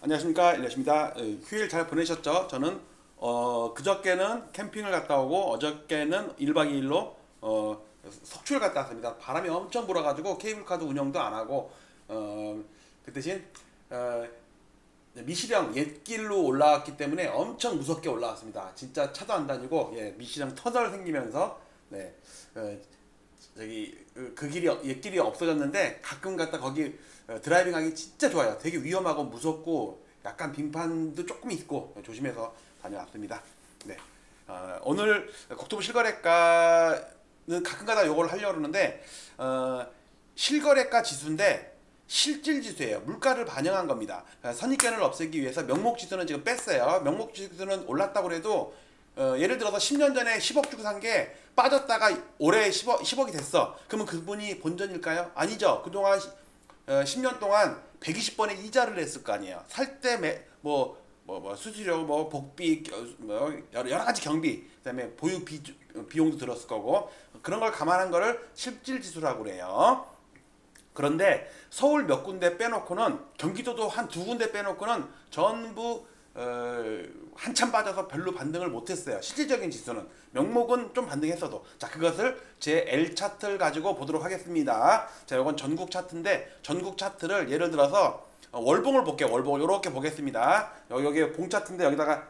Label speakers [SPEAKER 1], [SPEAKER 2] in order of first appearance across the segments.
[SPEAKER 1] 안녕하십니까, 일레십니다. 휴일 잘 보내셨죠? 저는 그저께는 캠핑을 갔다 오고 어저께는 1박 2일로 속초를 갔다 왔습니다. 바람이 엄청 불어가지고 케이블카도 운영도 안 하고 그 대신 미시령 옛길로 올라왔기 때문에 엄청 무섭게 올라왔습니다. 진짜 차도 안 다니고 미시령 터널 생기면서 저기 그 길이 옛길이 없어졌는데 가끔 갔다 거기 드라이빙하기 진짜 좋아요. 되게 위험하고 무섭고 약간 빙판도 조금 있고 조심해서 다녀왔습니다. 네. 오늘 국토부 실거래가는 가끔가다 요걸 하려고 그러는데 실거래가 지수인데 실질 지수예요. 물가를 반영한 겁니다. 선입견을 없애기 위해서 명목 지수는 지금 뺐어요. 명목 지수는 올랐다고 해도 예를 들어서 10년 전에 10억 주고 산 게 빠졌다가 올해 10억이 됐어. 그러면 그분이 본전일까요? 아니죠. 그동안 10년 동안 120번의 이자를 냈을 거 아니에요. 살 때 수수료, 복비, 여러 가지 경비, 그다음에 보유 비용도 들었을 거고 그런 걸 감안한 거를 실질 지수라고 그래요. 그런데 서울 몇 군데 빼놓고는 경기도도 한 두 군데 빼놓고는 전부 한참 빠져서 별로 반등을 못했어요. 실질적인 지수는 명목은 좀 반등했어도 자 그것을 제 L 차트를 가지고 보도록 하겠습니다. 자 이건 전국 차트인데 전국 차트를 예를 들어서 월봉을 볼게요. 월봉을 이렇게 보겠습니다. 여기 봉 차트인데 여기다가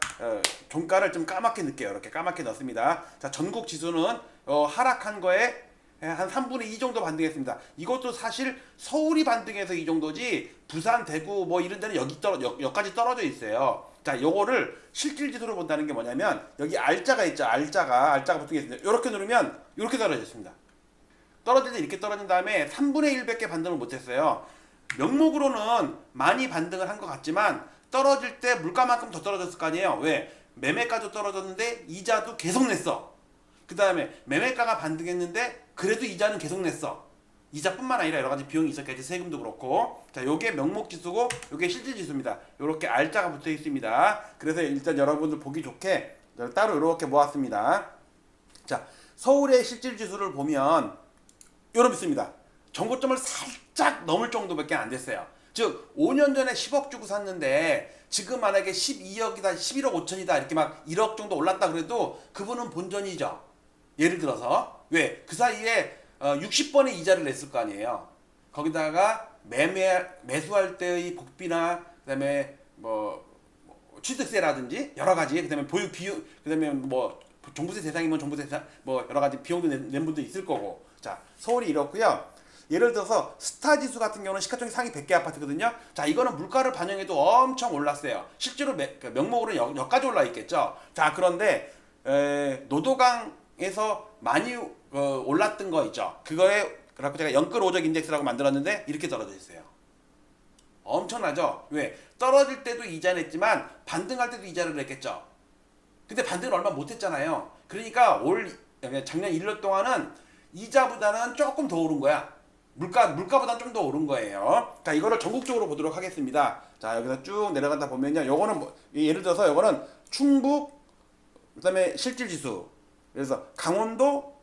[SPEAKER 1] 종가를 좀 까맣게 넣을게요. 이렇게 까맣게 넣습니다. 자 전국 지수는 하락한 거에 한 3분의 2 정도 반등했습니다. 이것도 사실 서울이 반등해서 이 정도지 부산, 대구 뭐 이런 데는 여기까지 떨어져 있어요. 자, 요거를 실질 지수로 본다는 게 뭐냐면 여기 알자가 있죠. 알자가 붙은 게 있습니다. 이렇게 누르면 이렇게 떨어졌습니다. 떨어질 때 이렇게 떨어진 다음에 3분의 1밖에 반등을 못했어요. 명목으로는 많이 반등을 한 것 같지만 떨어질 때 물가만큼 더 떨어졌을 거 아니에요. 왜? 매매가도 떨어졌는데 이자도 계속 냈어. 그 다음에 매매가가 반등했는데 그래도 이자는 계속 냈어. 이자뿐만 아니라 여러 가지 비용이 있었겠지. 세금도 그렇고. 자, 요게 명목 지수고 요게 실질 지수입니다. 요렇게 알자가 붙어 있습니다. 그래서 일단 여러분들 보기 좋게 따로 요렇게 모았습니다. 자, 서울의 실질 지수를 보면 요런 있습니다. 정고점을 살짝 넘을 정도밖에 안 됐어요. 즉 5년 전에 10억 주고 샀는데 지금 만약에 12억이다 11억 5천이다 이렇게 막 1억 정도 올랐다 그래도 그분은 본전이죠. 예를 들어서 왜? 그 사이에 60번의 이자를 냈을 거 아니에요. 거기다가 매수할 때의 복비나 그다음에 취득세라든지 여러 가지 그다음에 보유 비용 그다음에 종부세 대상이면 종부세 대상 여러 가지 비용도 낸 분도 있을 거고. 자, 서울이 이렇고요. 예를 들어서 스타지수 같은 경우는 시가총액 상위 100개 아파트거든요. 자, 이거는 물가를 반영해도 엄청 올랐어요. 실제로 명목으로는 여기까지 올라 있겠죠. 자, 그런데 노도강에서 많이 올랐던 거 있죠. 그거에 그래갖고 제가 영끌오적 인덱스라고 만들었는데 이렇게 떨어져 있어요. 엄청나죠? 왜? 떨어질 때도 이자 냈지만 반등할 때도 이자를 냈겠죠. 근데 반등을 얼마 못했잖아요. 그러니까 작년 1년 동안은 이자보다는 조금 더 오른 거야. 물가보다는 좀 더 오른 거예요. 자, 이거를 전국적으로 보도록 하겠습니다. 자, 여기서 쭉 내려간다 보면요. 요거는 예를 들어서 요거는 충북, 그 다음에 실질지수. 그래서 강원도,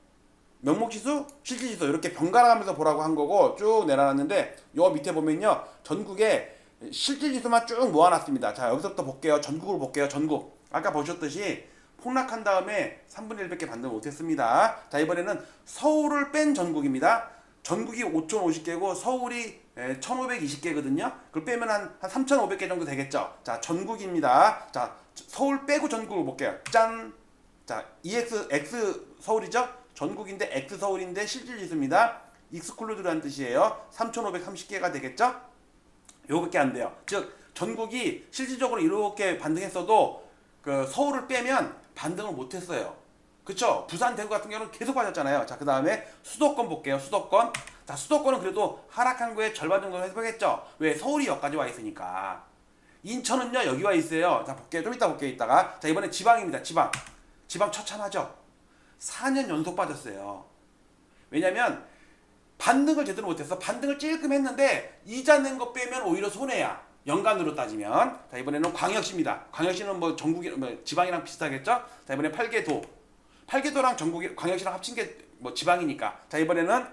[SPEAKER 1] 명목지수, 실질지수 이렇게 번갈아가면서 보라고 한 거고 쭉 내려놨는데 요 밑에 보면요. 전국에 실질지수만 쭉 모아놨습니다. 자, 여기서부터 볼게요. 전국을 볼게요. 전국. 아까 보셨듯이 폭락한 다음에 3분의 1밖에 반등 못했습니다. 자, 이번에는 서울을 뺀 전국입니다. 전국이 5,050개고 서울이 1,520개거든요. 그걸 빼면 한 3,500개 정도 되겠죠. 자, 전국입니다. 자, 서울 빼고 전국을 볼게요. 짠! 자, X 서울이죠? 전국인데 X 서울인데 실질 지수입니다. 익스클루드라는 뜻이에요. 3,530개가 되겠죠? 요거밖에 안 돼요. 즉, 전국이 실질적으로 이렇게 반등했어도 그 서울을 빼면 반등을 못했어요. 그쵸? 부산, 대구 같은 경우는 계속 빠졌잖아요. 자, 그 다음에 수도권 볼게요. 수도권. 자, 수도권은 그래도 하락한 거에 절반 정도 회복했죠. 왜? 서울이 여기까지 와 있으니까. 인천은요, 여기 와 있어요. 자, 볼게요. 좀 이따 볼게요. 이따가. 자, 이번엔 지방입니다. 지방 처참하죠? 4년 연속 빠졌어요. 왜냐면, 반등을 제대로 못해서 반등을 찔끔 했는데, 이자 낸 거 빼면 오히려 손해야. 연간으로 따지면. 자, 이번에는 광역시입니다. 광역시는 지방이랑 비슷하겠죠? 자, 이번에 팔계도랑 전국이 광역시랑 합친 게 지방이니까. 자, 이번에는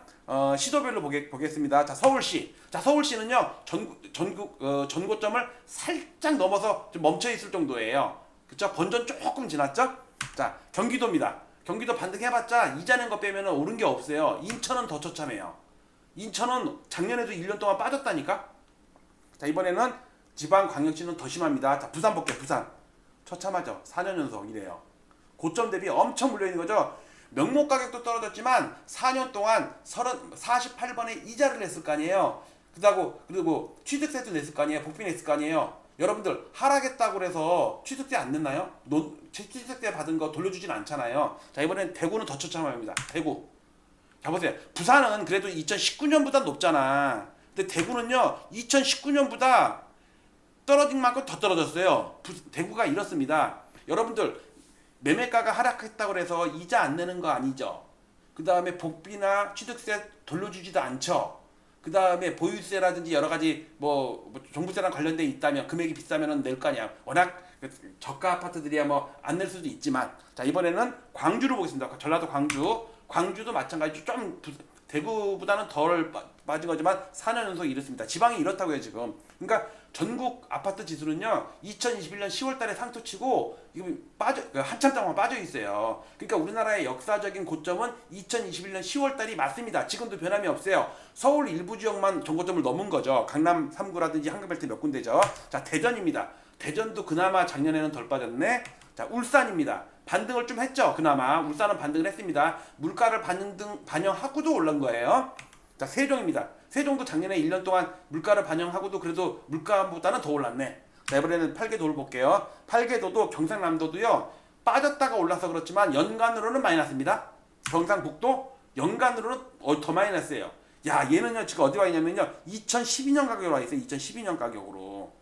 [SPEAKER 1] 시도별로 보겠습니다. 자, 서울시. 자, 서울시는요, 전고점을 살짝 넘어서 좀 멈춰 있을 정도예요. 그쵸? 번전 조금 지났죠? 자, 경기도입니다. 경기도 반등해봤자 이자 낸 거 빼면 오른 게 없어요. 인천은 더 처참해요. 인천은 작년에도 1년 동안 빠졌다니까? 자, 이번에는 지방광역시는 더 심합니다. 자, 부산 볼게요. 부산. 처참하죠? 4년 연속 이래요. 고점 대비 엄청 물려있는 거죠? 명목 가격도 떨어졌지만 4년 동안 48번의 이자를 냈을 거 아니에요. 그리고 취득세도 냈을 거 아니에요. 복비 냈을 거 아니에요. 여러분들 하락했다고 그래서 취득세 안 냈나요? 취득세 받은 거 돌려주진 않잖아요. 자, 이번엔 대구는 더 처참합니다. 대구. 자, 보세요. 부산은 그래도 2019년보다 높잖아. 근데 대구는요 2019년보다 떨어진 만큼 더 떨어졌어요. 대구가 이렇습니다. 여러분들 매매가가 하락했다고 해서 이자 안 내는 거 아니죠. 그 다음에 복비나 취득세 돌려주지도 않죠. 그 다음에 보유세라든지 여러 가지 뭐 종부세랑 관련돼 있다면 금액이 비싸면 낼 거 아니야. 워낙 저가 아파트들이야 뭐 안 낼 수도 있지만. 자, 이번에는 광주를 보겠습니다. 전라도 광주. 광주도 마찬가지로 좀 대구보다는 덜 빠진 거지만 4년 연속 이렇습니다. 지방이 이렇다고요 지금. 그러니까 전국 아파트 지수는요 2021년 10월달에 상토치고 지금 한참 동안 빠져 있어요. 그러니까 우리나라의 역사적인 고점은 2021년 10월달이 맞습니다. 지금도 변함이 없어요. 서울 일부 지역만 전고점을 넘은 거죠. 강남 3구라든지 한강벨트 몇 군데죠. 자, 대전입니다. 대전도 그나마 작년에는 덜 빠졌네. 자, 울산입니다. 반등을 좀 했죠. 그나마 울산은 반등을 했습니다. 물가를 반영하고도 올른 거예요. 자, 세종입니다. 세종도 작년에 1년 동안 물가를 반영하고도 그래도 물가보다는 더 올랐네. 자, 이번에는 팔계도를 볼게요. 팔계도도 경상남도도요 빠졌다가 올라서 그렇지만 연간으로는 마이너스입니다. 경상북도 연간으로는 더 마이너스예요. 야, 얘는요 지금 어디 와 있냐면요 2012년 가격으로 와 있어요. 2012년 가격으로.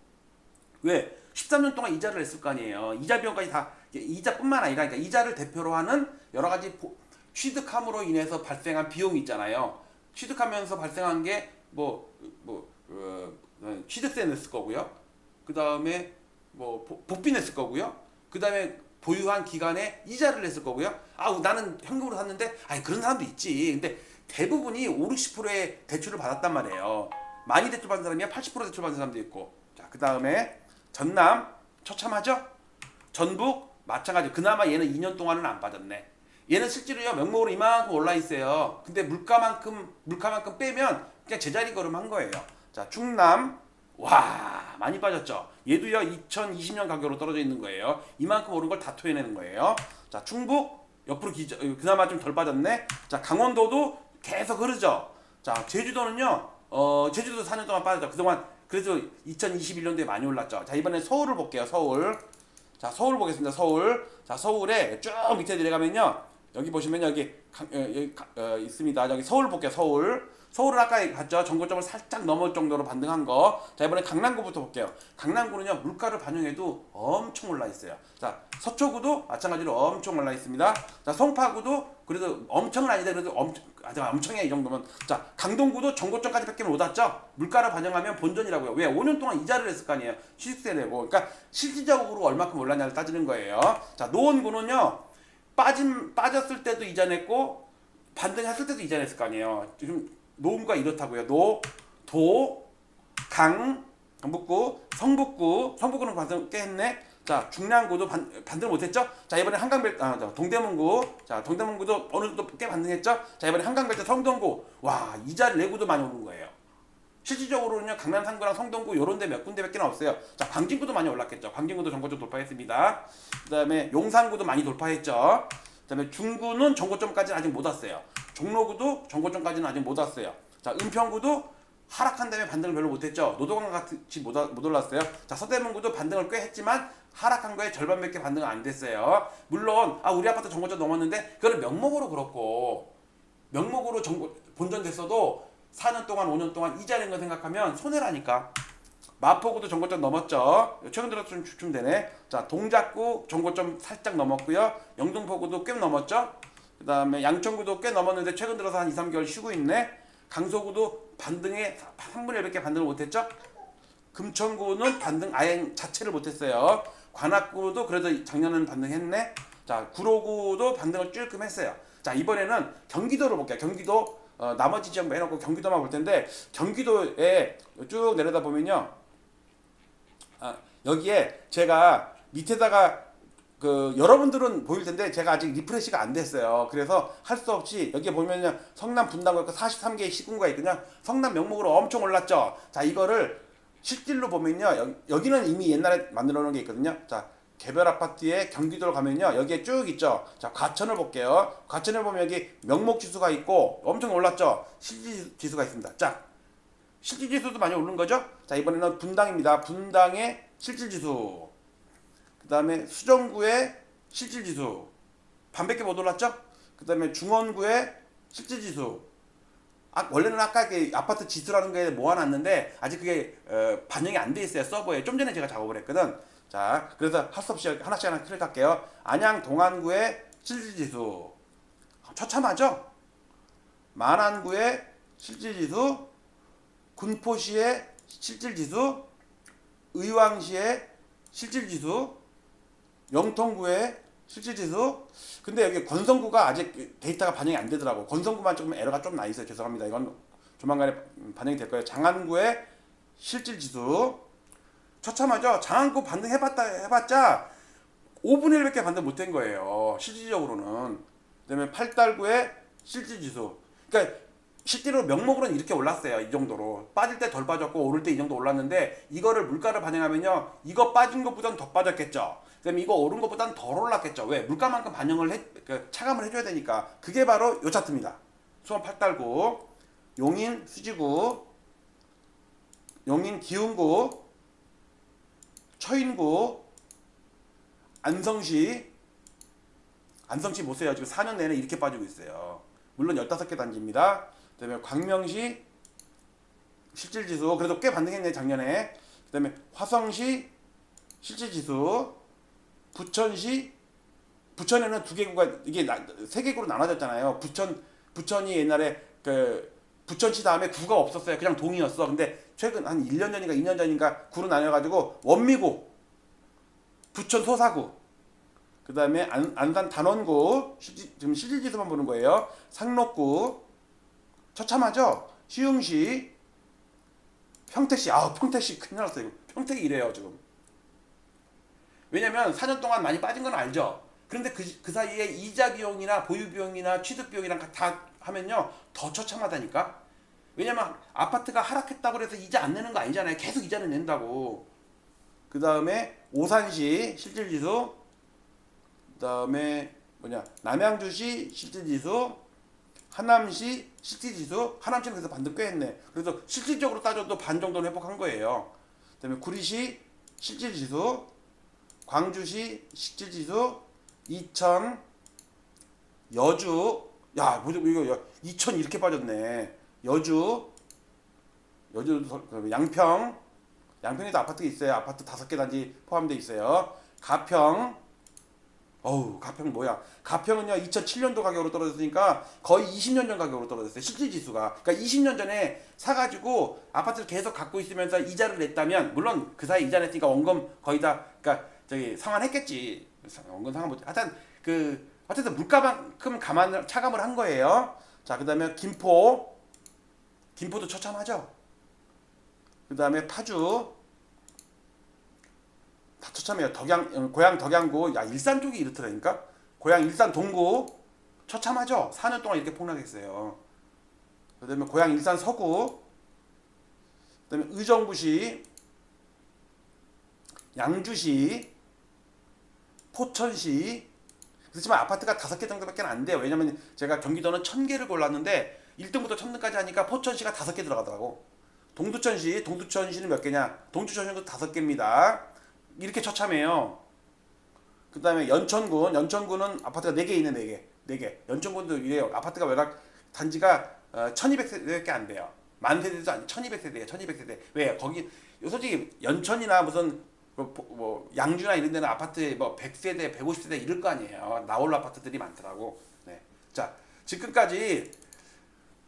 [SPEAKER 1] 왜? 13년 동안 이자를 냈을 거 아니에요. 이자 비용까지 다, 이자뿐만 아니라 그러니까 이자를 대표로 하는 여러 가지 취득함으로 인해서 발생한 비용이 있잖아요. 취득하면서 발생한 게 취득세 냈을 거고요. 그 다음에 복비 냈을 거고요. 그 다음에 보유한 기간에 이자를 냈을 거고요. 나는 현금으로 샀는데 그런 사람도 있지. 근데 대부분이 50~60%의 대출을 받았단 말이에요. 많이 대출 받은 사람이야 80% 대출 받은 사람도 있고. 자, 그 다음에 전남 처참하죠? 전북 마찬가지. 그나마 얘는 2년 동안은 안 빠졌네. 얘는 실제로요 명목으로 이만큼 올라 있어요. 근데 물가만큼 빼면 그냥 제자리 걸음한 거예요. 자, 충남 와 많이 빠졌죠. 얘도요 2020년 가격으로 떨어져 있는 거예요. 이만큼 오른 걸 다 토해내는 거예요. 자, 충북 옆으로 그나마 좀 덜 빠졌네. 자, 강원도도 계속 흐르죠. 자, 제주도는요 제주도 4년 동안 빠졌죠. 그동안 그래서 2021년도에 많이 올랐죠. 자, 이번엔 서울을 볼게요. 서울. 자, 서울 보겠습니다. 서울. 자, 서울에 쭉 밑에 내려가면요. 여기 보시면 여기 있습니다. 여기 서울 볼게요. 서울. 서울은 아까 봤죠. 전고점을 살짝 넘을 정도로 반등한 거. 자, 이번에 강남구부터 볼게요. 강남구는요. 물가를 반영해도 엄청 올라 있어요. 자, 서초구도 마찬가지로 엄청 올라 있습니다. 자, 송파구도 그래도 엄청은 아니다. 그래도 엄청해 이 정도면. 자, 강동구도 전고점까지 밖에 못 왔죠. 물가를 반영하면 본전이라고요. 왜? 5년 동안 이자를 냈을 거 아니에요. 취득세 내고. 그러니까 실질적으로 얼마큼 올랐냐를 따지는 거예요. 자, 노원구는요. 빠졌을 때도 이자 냈고 반등했을 때도 이자 냈을 거 아니에요. 지금 노원구가 이렇다고요. 경북구, 성북구는 반등 꽤 했네. 자, 중량구도 반등을 못했죠. 자, 이번에 동대문구. 자, 동대문구도 어느 정도 꽤 반등했죠. 자, 이번에 한강벨트 성동구. 와, 이자를 내고도 많이 오른 거예요. 실질적으로는요 강남 3구랑 성동구 요런 데 몇 군데밖에 없어요. 자, 광진구도 많이 올랐겠죠. 광진구도 전고점 돌파했습니다. 그 다음에 용산구도 많이 돌파했죠. 그 다음에 중구는 전고점까지는 아직 못 왔어요. 종로구도 전고점까지는 아직 못 왔어요. 자, 은평구도 하락한 다음에 반등을 별로 못했죠. 노도강 같이 못 올랐어요. 자, 서대문구도 반등을 꽤 했지만 하락한 거에 절반밖에 반등은 안 됐어요. 물론 우리 아파트 전고점 넘었는데 그거는 명목으로 그렇고 명목으로 본전 됐어도 4년 동안 5년 동안 이자 낸 거 생각하면 손해라니까. 마포구도 전고점 넘었죠. 최근 들어서 좀 되네. 자, 동작구 전고점 살짝 넘었고요. 영등포구도 꽤 넘었죠. 그 다음에 양천구도 꽤 넘었는데 최근 들어서 한 2~3개월 쉬고 있네. 강서구도 반등에 3분의 1밖에 반등을 못했죠. 금천구는 반등 아예 자체를 못했어요. 관악구도 그래도 작년에는 반등했네. 자, 구로구도 반등을 찔끔 했어요. 자, 이번에는 경기도를 볼게요. 경기도 나머지 지역 빼놓고 경기도만 볼 텐데 경기도에 쭉 내려다 보면요. 여기에 제가 밑에다가 여러분들은 보일 텐데 제가 아직 리프레시가 안 됐어요. 그래서 할 수 없이 여기 보면요. 성남 분당구가 43개의 시군구가 있거든요. 성남 명목으로 엄청 올랐죠. 자, 이거를 실질로 보면요. 여기는 이미 옛날에 만들어 놓은 게 있거든요. 자, 개별 아파트에 경기도로 가면요. 여기에 쭉 있죠. 자, 과천을 볼게요. 과천을 보면 여기 명목 지수가 있고 엄청 올랐죠. 실질 지수가 있습니다. 자, 실질 지수도 많이 오른 거죠. 자, 이번에는 분당입니다. 분당의 실질 지수. 그 다음에 수정구의 실질 지수. 반밖에 못 올랐죠. 그 다음에 중원구의 실질 지수. 원래는 아까 아파트 지수라는 거에 모아놨는데 아직 그게 반영이 안 돼 있어요. 서버에. 좀 전에 제가 작업을 했거든. 자, 그래서 할 수 없이 하나씩 클릭할게요. 안양 동안구의 실질지수 처참하죠? 만안구의 실질지수, 군포시의 실질지수, 의왕시의 실질지수, 영통구의 실질지수. 근데 여기 건성구가 아직 데이터가 반영이 안 되더라고. 건성구만 조금 에러가 좀 나 있어요. 죄송합니다. 이건 조만간에 반영이 될 거예요. 장안구의 실질지수 처참하죠. 장안구 해봤자 5분의 1밖에 반등 못한 거예요. 실질적으로는. 그다음에 팔달구의 실질지수. 그러니까 실제로 명목으로는 이렇게 올랐어요. 이 정도로. 빠질 때 덜 빠졌고 오를 때 이 정도 올랐는데 이거를 물가를 반영하면요. 이거 빠진 것보다는 더 빠졌겠죠. 그다음에 이거 오른 것보다는 덜 올랐겠죠. 왜? 물가만큼 반영을 차감을 해줘야 되니까. 그게 바로 요 차트입니다. 수원 팔달구, 용인 수지구, 용인 기흥구, 처인구, 안성시 보세요. 지금 4년 내내 이렇게 빠지고 있어요. 물론 15개 단지입니다. 그 다음에 광명시 실질지수 그래도 꽤 반등했네 작년에. 그 다음에 화성시 실질지수, 부천에는 두 개구가 이게 세 개구로 나눠졌잖아요. 부천이 옛날에 부천시 다음에 구가 없었어요. 그냥 동이었어. 근데 최근 한 1년 전인가 2년 전인가 구로 나뉘어가지고 원미구, 부천 소사구, 그 다음에 안산 단원구, 지금 실질지수만 보는 거예요. 상록구 처참하죠. 시흥시, 평택시. 평택시 큰일 났어요. 평택이 이래요 지금. 왜냐면 4년 동안 많이 빠진 건 알죠. 그런데 그 사이에 이자 비용이나 보유 비용이나 취득 비용이랑 다 하면요 더 처참하다니까. 왜냐면 아파트가 하락했다고 해서 이자 안 내는 거 아니잖아요. 계속 이자는 낸다고. 그 다음에 오산시 실질지수, 그 다음에 남양주시 실질지수, 하남시 실질지수. 하남시는 그래서 반등 꽤 했네. 그래서 실질적으로 따져도 반 정도는 회복한 거예요. 그 다음에 구리시 실질지수, 광주시 실질지수, 이천, 여주. 야, 이거 이천 이렇게 빠졌네. 여주, 양평에도 아파트가 있어요. 아파트 5개 단지 포함되어 있어요. 가평. 가평 뭐야? 가평은요 2007년도 가격으로 떨어졌으니까 거의 20년 전 가격으로 떨어졌어요. 실질지수가. 그러니까 20년 전에 사가지고 아파트를 계속 갖고 있으면서 이자를 냈다면, 물론 그 사이 이자 냈으니까 원금 거의 다 상환했겠지. 원금 상환 못. 어쨌든 물가만큼 차감을 한 거예요. 자, 그다음에 김포도 처참하죠. 그다음에 파주 다 처참해요. 고향 덕양구. 일산 쪽이 이렇더라니까. 고향 일산 동구 처참하죠. 4년 동안 이렇게 폭락했어요. 그다음에 고향 일산 서구, 그다음에 의정부시, 양주시, 포천시. 그렇지만 아파트가 5개 정도밖에 안 돼요. 왜냐면 제가 경기도는 1000개를 골랐는데 1등부터 1000등까지 하니까 포천시가 5개 들어가더라고. 동두천시는 몇 개냐? 동두천시도 5개입니다. 이렇게 처참해요. 그 다음에 연천군은 아파트가 4개 있네. 4개. 연천군도 이래요. 아파트가 외곽 단지가 1200세대밖에 안 돼요. 만 세대도 아니 1200세대예요. 1200세대. 왜? 거기 솔직히 연천이나 무슨 양주나 이런 데는 아파트 100세대, 150세대 이럴 거 아니에요. 나홀로 아파트들이 많더라고. 네. 자, 지금까지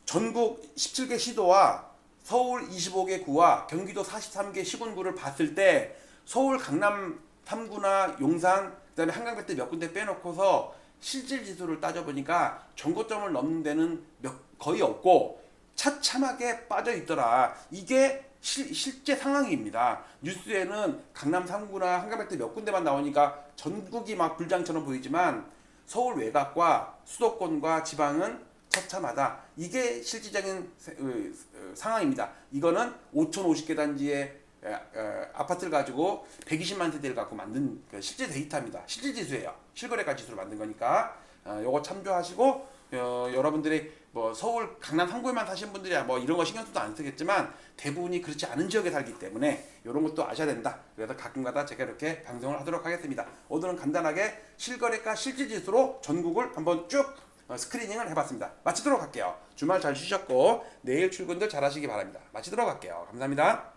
[SPEAKER 1] 전국 17개 시도와 서울 25개 구와 경기도 43개 시군구를 봤을 때 서울 강남 3구나 용산, 그다음에 한강백도 몇 군데 빼놓고서 실질지수를 따져보니까 전고점을 넘는 데는 거의 없고 차참하게 빠져 있더라. 이게 실제 상황입니다. 뉴스에는 강남 3구나 한강백도 몇 군데만 나오니까 전국이 막 불장처럼 보이지만 서울 외곽과 수도권과 지방은 처참하다. 이게 실질적인 상황입니다. 이거는 5,050개 단지의 아파트를 가지고 120만 세대를 갖고 만든 실제 데이터입니다. 실질 지수예요. 실거래가 지수로 만든 거니까 요거 참조하시고 여러분들이 뭐 서울 강남 3구에만 사시는 분들이야 뭐 이런 거 신경 써도 안 쓰겠지만 대부분이 그렇지 않은 지역에 살기 때문에 이런 것도 아셔야 된다. 그래서 가끔가다 제가 이렇게 방송을 하도록 하겠습니다. 오늘은 간단하게 실거래가 실질 지수로 전국을 한번 쭉 스크리닝을 해봤습니다. 마치도록 할게요. 주말 잘 쉬셨고 내일 출근들 잘 하시기 바랍니다. 마치도록 할게요. 감사합니다.